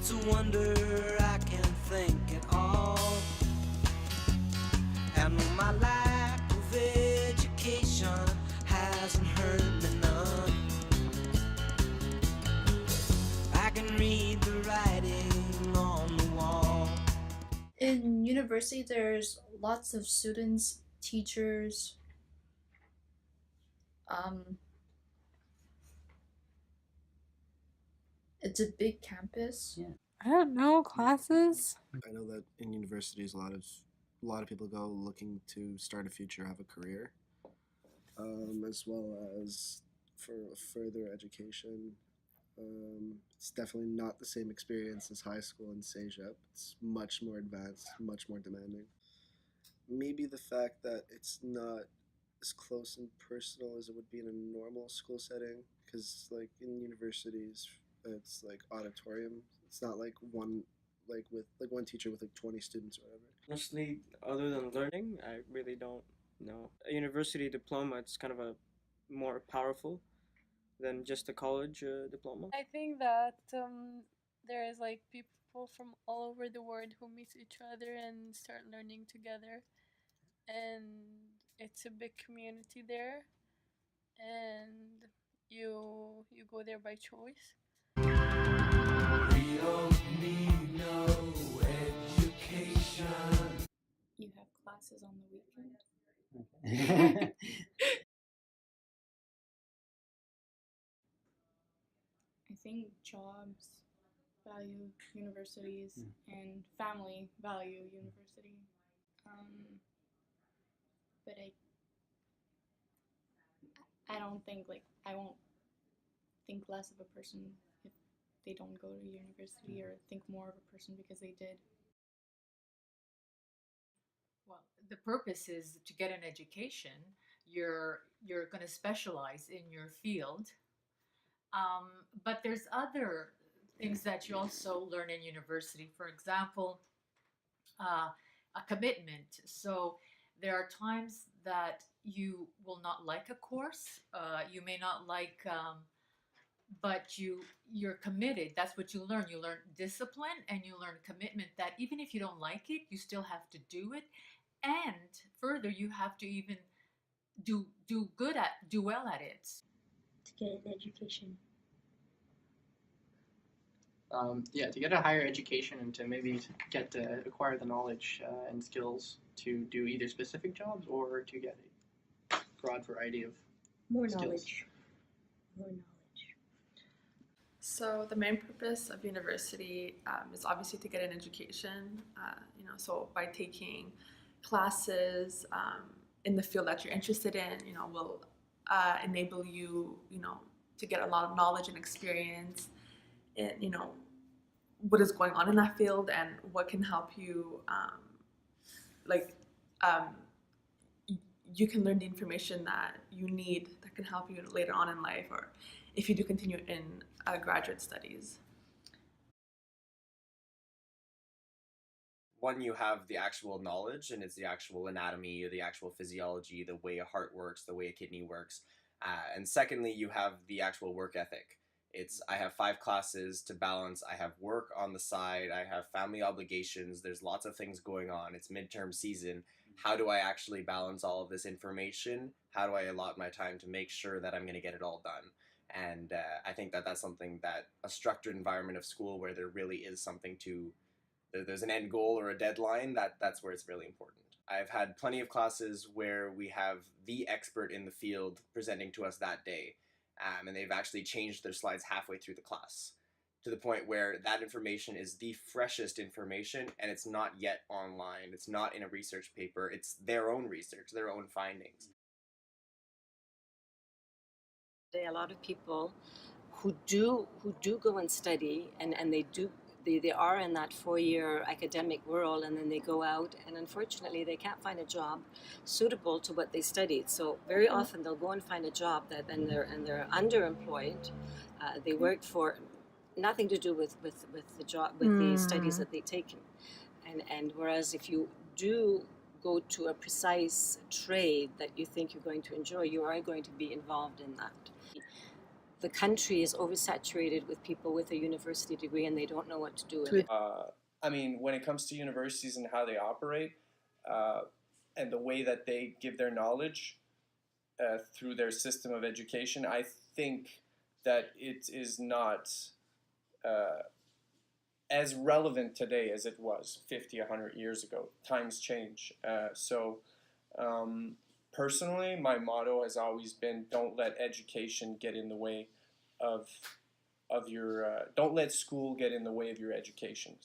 It's a wonder I can think at all. And my lack of education hasn't hurt me none. I can read the writing on the wall. In university, there's lots of students, teachers. Um, it's a big campus. Yeah. I don't know, classes. I know that in universities, a lot of people go looking to start a future, have a career, as well as for further education. It's definitely not the same experience as high school and CEGEP. It's much more advanced, much more demanding. Maybe the fact that it's not as close and personal as it would be in a normal school setting, because like in universities, it's like auditorium. It's not like one teacher with like 20 students or whatever. Honestly, other than learning, I really don't know. A university diploma, it's kind of a more powerful than just a college diploma. I think that there is like people from all over the world who meet each other and start learning together, and it's a big community there, and you go there by choice. We don't need no education. You have classes on the weekend. Okay. I think jobs value universities and family value university. But I don't think like I won't think less of a person if they don't go to university or think more of a person because they did. Well, the purpose is to get an education. You're going to specialize in your field, but there's other things that you also learn in university. For example, a commitment. So there are times that you will not like a course. You may not like, but you're committed. That's what you learn. You learn discipline and you learn commitment. That even if you don't like it, you still have to do it. And further, you have to even do well at it. To get an education. Yeah, to get a higher education and to maybe acquire the knowledge and skills to do either specific jobs or to get a broad variety of More skills. knowledge. More knowledge. So the main purpose of university is obviously to get an education. So by taking classes in the field that you're interested in, will enable you, to get a lot of knowledge and experience in, what is going on in that field and what can help you, you can learn the information that you need that can help you later on in life, or if you do continue in graduate studies. One, you have the actual knowledge, and it's the actual anatomy, or the actual physiology, the way a heart works, the way a kidney works. And secondly, you have the actual work ethic. I have 5 classes to balance. I have work on the side. I have family obligations. There's lots of things going on. It's midterm season. How do I actually balance all of this information? How do I allot my time to make sure that I'm going to get it all done? And I think that that's something that a structured environment of school where there really is something to, there's an end goal or a deadline, that's where it's really important. I've had plenty of classes where we have the expert in the field presenting to us that day, and they've actually changed their slides halfway through the class to the point where that information is the freshest information and it's not yet online. It's not in a research paper. It's their own research, their own findings. There are a lot of people who do go and study and they are in that 4-year academic world, and then they go out and unfortunately they can't find a job suitable to what they studied. So very often they'll go and find a job and they're underemployed. They worked for nothing to do with the job, with the studies that they taken. And whereas if you do go to a precise trade that you think you're going to enjoy, you are going to be involved in that. the country is oversaturated with people with a university degree and they don't know what to do with it. I mean, when it comes to universities and how they operate, and the way that they give their knowledge through their system of education, I think that it is not as relevant today as it was 50, 100 years ago. Times change. Personally, my motto has always been, don't let education get in the way of your, don't let school get in the way of your education.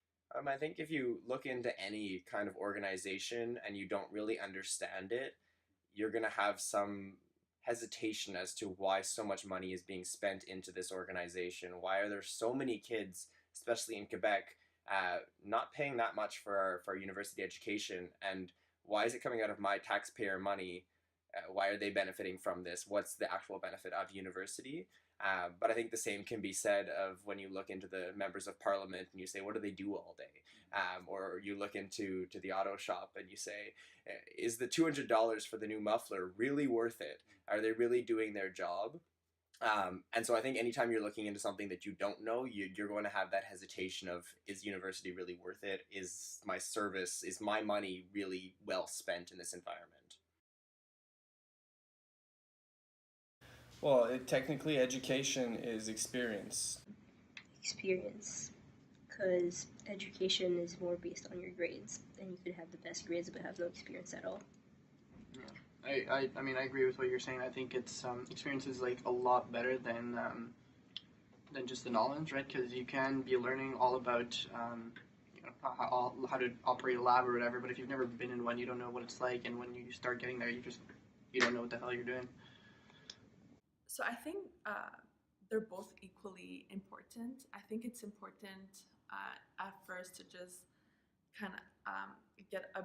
I think if you look into any kind of organization and you don't really understand it, you're going to have some hesitation as to why so much money is being spent into this organization. Why are there so many kids, especially in Quebec, not paying that much for our university education? And why is it coming out of my taxpayer money? Why are they benefiting from this? What's the actual benefit of university? But I think the same can be said of when you look into the members of parliament and you say, what do they do all day? Or you look into the auto shop and you say, is the $200 for the new muffler really worth it? Are they really doing their job? And so I think anytime you're looking into something that you don't know, you're going to have that hesitation of, is university really worth it? Is my service, is my money really well spent in this environment? Well, technically, education is experience. Experience, because education is more based on your grades, and you could have the best grades but have no experience at all. Yeah, I mean, I agree with what you're saying. I think it's experience is like a lot better than just the knowledge, right? Because you can be learning all about you know, how to operate a lab or whatever, but if you've never been in one, you don't know what it's like, and when you start getting there, you don't know what the hell you're doing. So I think they're both equally important. I think it's important at first to just kind of get a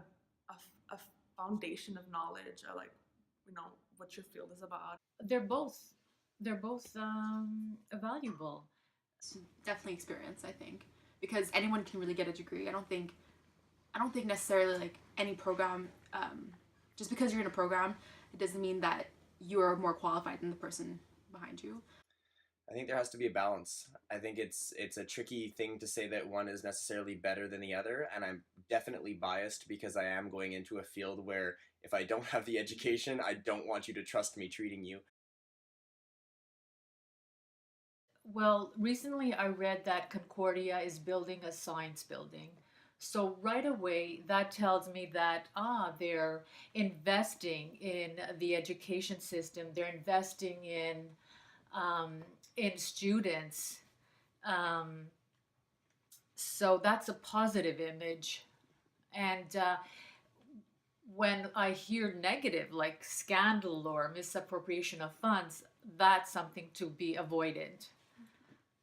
foundation of knowledge, or like, you know, what your field is about. They're both valuable. It's definitely experience, I think, because anyone can really get a degree. I don't think necessarily like any program. Just because you're in a program, it doesn't mean that you're more qualified than the person behind you. I think there has to be a balance. I think it's a tricky thing to say that one is necessarily better than the other, and I'm definitely biased because I am going into a field where if I don't have the education, I don't want you to trust me treating you. Well, recently I read that Concordia is building a science building. So right away, that tells me that, they're investing in the education system. They're investing in students. So that's a positive image. And when I hear negative, like scandal or misappropriation of funds, that's something to be avoided.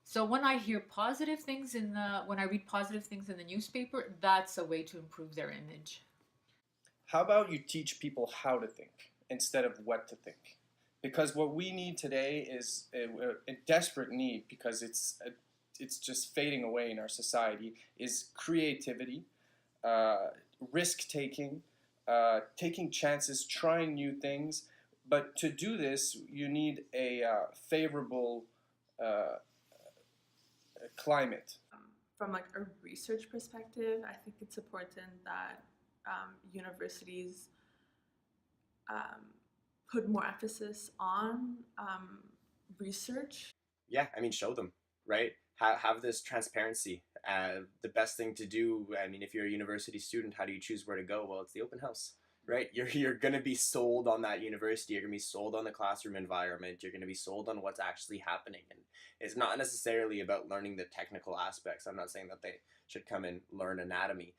So when I hear positive things when I read positive things in the newspaper, that's a way to improve their image. How about you teach people how to think instead of what to think? Because what we need today is a desperate need, because it's just fading away in our society, is creativity, risk-taking, taking chances, trying new things. But to do this, you need a favorable climate. From like a research perspective, I think it's important that universities put more emphasis on research. Yeah, I mean, show them, right? Have this transparency. The best thing to do, I mean, if you're a university student, how do you choose where to go? Well, it's the open house, right? You're going to be sold on that university. You're going to be sold on the classroom environment. You're going to be sold on what's actually happening. And it's not necessarily about learning the technical aspects. I'm not saying that they should come and learn anatomy,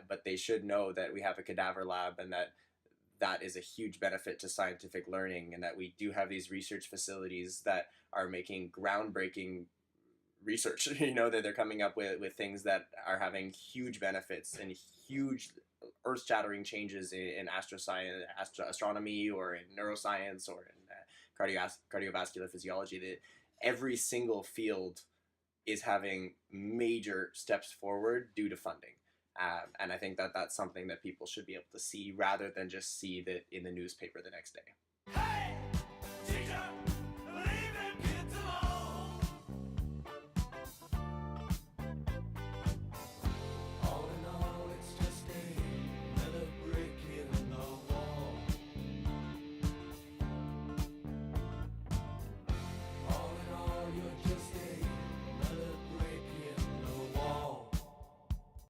but they should know that we have a cadaver lab, and that is a huge benefit to scientific learning, and that we do have these research facilities that are making groundbreaking research. You know, that they're coming up with things that are having huge benefits and huge earth-shattering changes in astronomy, or in neuroscience, or in cardiovascular physiology. That every single field is having major steps forward due to funding. And I think that that's something that people should be able to see, rather than just see that in the newspaper the next day. Hey!